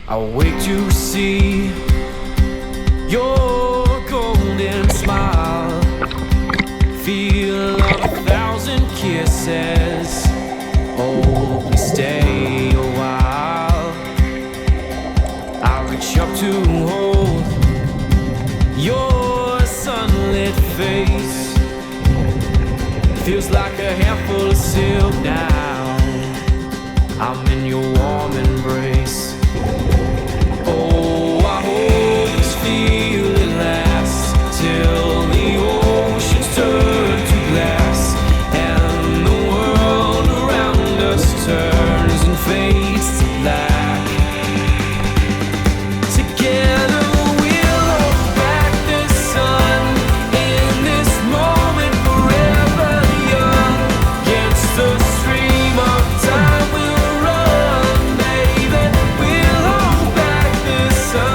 I wait to see your golden smile, feel of 1,000 kisses. Oh, please stay a while. I reach up to hold your sunlit face. Feels like a handful of silk now. I'm in your warm embrace. Oh, I hope this feeling lasts till the oceans turn to glass and the world around us turns and fades to black. Together we'll hold back the sun in this moment, forever young. Against the stream of time we'll run, baby. We'll hold back the sun.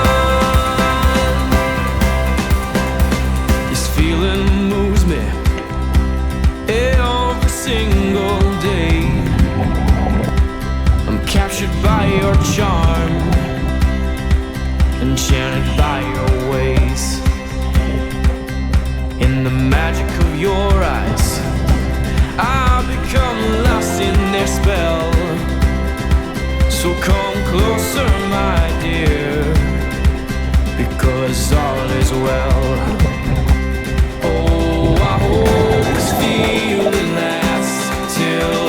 This feeling moves me every single day. I'm captured by your charm, enchanted by your ways. In the magic of your eyes, I've become lost in their spell. So come closer, my dear, because all is well. Oh, I hope this feeling lasts till